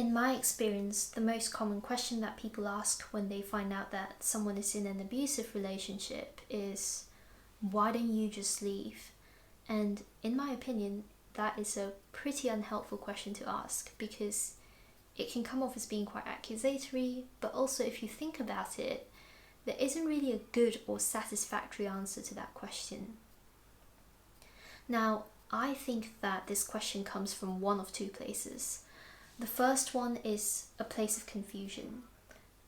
In my experience, the most common question that people ask when they find out that someone is in an abusive relationship is, why don't you just leave? And in my opinion, that is a pretty unhelpful question to ask, because it can come off as being quite accusatory, but also if you think about it, there isn't really a good or satisfactory answer to that question. Now, I think that this question comes from one of two places. The first one is a place of confusion.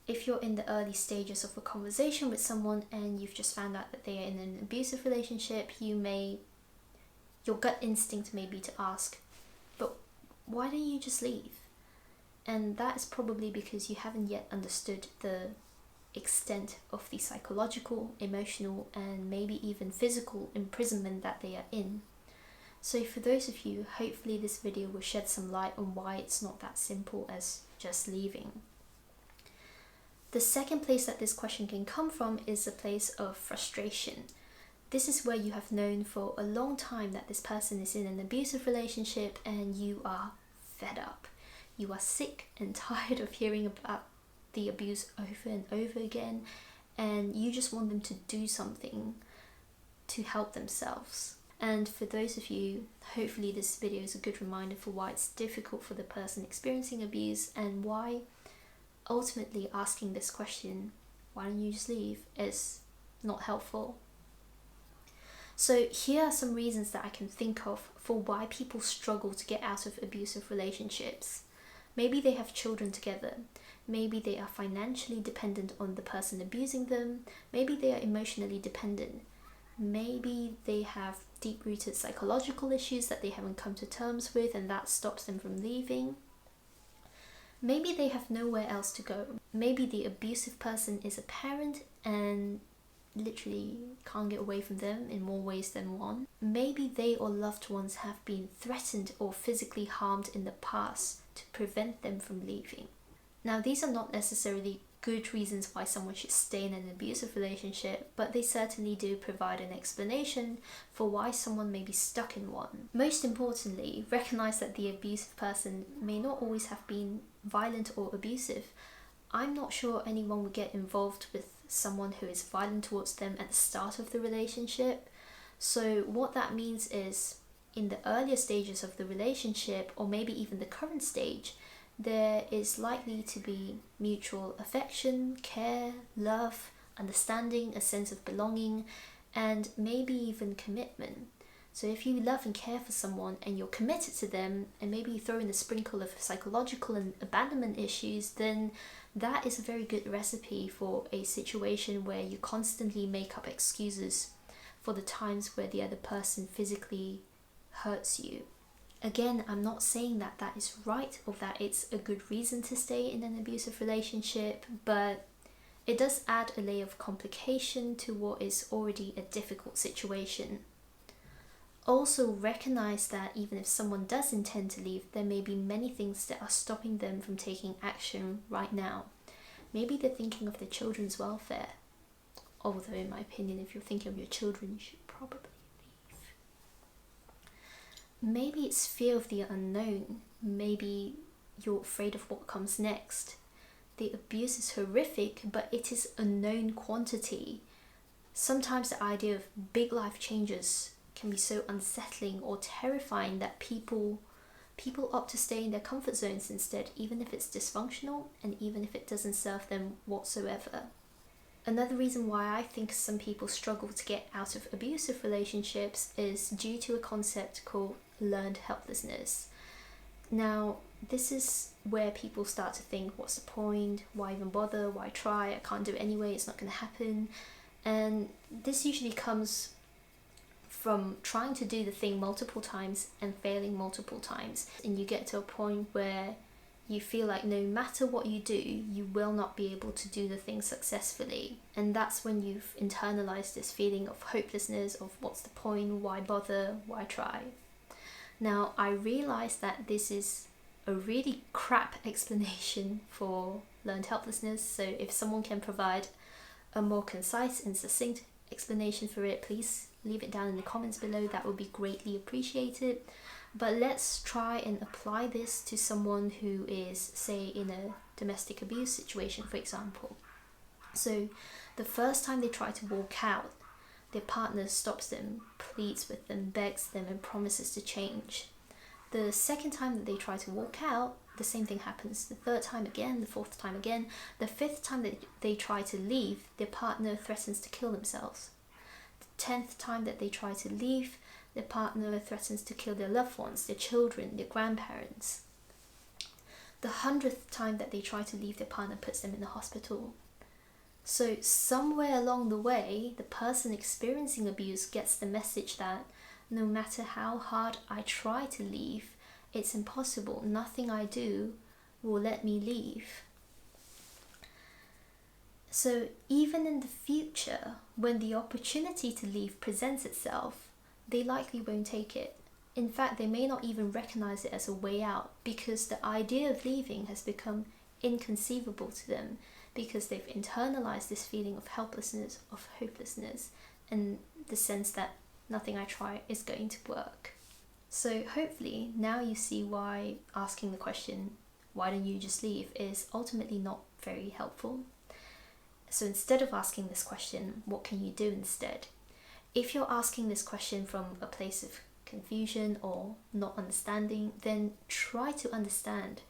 If you're in the early stages of a conversation with someone and you've just found out that they are in an abusive relationship, your gut instinct may be to ask, but why don't you just leave? And that is probably because you haven't yet understood the extent of the psychological, emotional, and maybe even physical imprisonment that they are in. So for those of you, hopefully this video will shed some light on why it's not that simple as just leaving. The second place that this question can come from is a place of frustration. This is where you have known for a long time that this person is in an abusive relationship and you are fed up. You are sick and tired of hearing about the abuse over and over again, and you just want them to do something to help themselves. And for those of you, hopefully this video is a good reminder for why it's difficult for the person experiencing abuse and why ultimately asking this question, why don't you just leave, is not helpful. So here are some reasons that I can think of for why people struggle to get out of abusive relationships. Maybe they have children together. Maybe they are financially dependent on the person abusing them. Maybe they are emotionally dependent. Maybe they have deep-rooted psychological issues that they haven't come to terms with and that stops them from leaving. Maybe they have nowhere else to go. Maybe the abusive person is a parent and literally can't get away from them in more ways than one. Maybe they or loved ones have been threatened or physically harmed in the past to prevent them from leaving. Now, these are not necessarily good reasons why someone should stay in an abusive relationship, but they certainly do provide an explanation for why someone may be stuck in one. Most importantly, recognize that the abusive person may not always have been violent or abusive. I'm not sure anyone would get involved with someone who is violent towards them at the start of the relationship. So what that means is, in the earlier stages of the relationship, or maybe even the current stage, there is likely to be mutual affection, care, love, understanding, a sense of belonging, and maybe even commitment. So if you love and care for someone and you're committed to them, and maybe you throw in a sprinkle of psychological and abandonment issues, then that is a very good recipe for a situation where you constantly make up excuses for the times where the other person physically hurts you. Again, I'm not saying that that is right or that it's a good reason to stay in an abusive relationship, but it does add a layer of complication to what is already a difficult situation. Also recognize that even if someone does intend to leave, there may be many things that are stopping them from taking action right now. Maybe they're thinking of their children's welfare. Although in my opinion, if you're thinking of your children, you should probably leave. Maybe it's fear of the unknown. Maybe you're afraid of what comes next. The abuse is horrific, but it is a known quantity. Sometimes the idea of big life changes can be so unsettling or terrifying that people opt to stay in their comfort zones instead, even if it's dysfunctional and even if it doesn't serve them whatsoever. Another reason why I think some people struggle to get out of abusive relationships is due to a concept called learned helplessness. Now, this is where people start to think, what's the point? Why even bother? Why try? I can't do it anyway, it's not going to happen. And this usually comes from trying to do the thing multiple times and failing multiple times. And you get to a point where you feel like no matter what you do, you will not be able to do the thing successfully. And that's when you've internalized this feeling of hopelessness, of what's the point, why bother, why try. Now, I realize that this is a really crap explanation for learned helplessness, so if someone can provide a more concise and succinct explanation for it, please leave it down in the comments below. That would be greatly appreciated. But let's try and apply this to someone who is, say, in a domestic abuse situation, for example. So the first time they try to walk out, their partner stops them, pleads with them, begs them, and promises to change. The second time that they try to walk out, the same thing happens. The third time again, the fourth time again. The fifth time that they try to leave, their partner threatens to kill themselves. The 10th time that they try to leave, their partner threatens to kill their loved ones, their children, their grandparents. The 100th time that they try to leave, their partner puts them in the hospital. So somewhere along the way, the person experiencing abuse gets the message that no matter how hard I try to leave, it's impossible. Nothing I do will let me leave. So even in the future, when the opportunity to leave presents itself, they likely won't take it. In fact, they may not even recognize it as a way out, because the idea of leaving has become inconceivable to them, because they've internalized this feeling of helplessness, of hopelessness, and the sense that nothing I try is going to work. So hopefully now you see why asking the question, why don't you just leave, is ultimately not very helpful. So instead of asking this question, what can you do instead? If you're asking this question from a place of confusion or not understanding, then try to understand.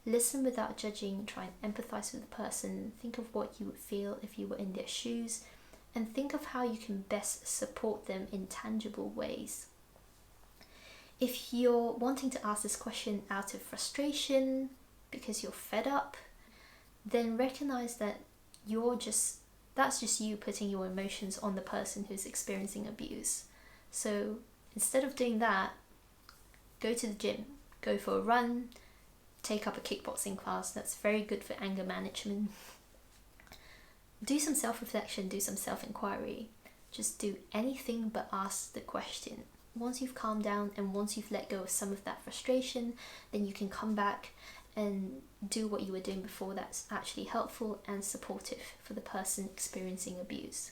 Listen without judging, try and empathize with the person, think of what you would feel if you were in their shoes, and think of how you can best support them in tangible ways. If you're wanting to ask this question out of frustration, because you're fed up, then recognize that that's just you putting your emotions on the person who's experiencing abuse. So instead of doing that, go to the gym, go for a run, take up a kickboxing class. That's very good for anger management. Do some self-reflection, do some self-inquiry. Just do anything but ask the question. Once you've calmed down and once you've let go of some of that frustration, then you can come back and do what you were doing before that's actually helpful and supportive for the person experiencing abuse.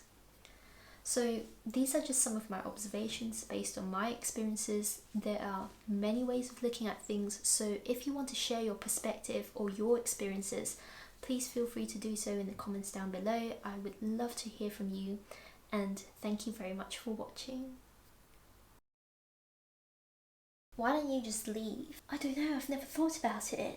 So these are just some of my observations based on my experiences. There are many ways of looking at things, so if you want to share your perspective or your experiences, please feel free to do so in the comments down below. I would love to hear from you, and thank you very much for watching. Why don't you just leave? I don't know, I've never thought about it.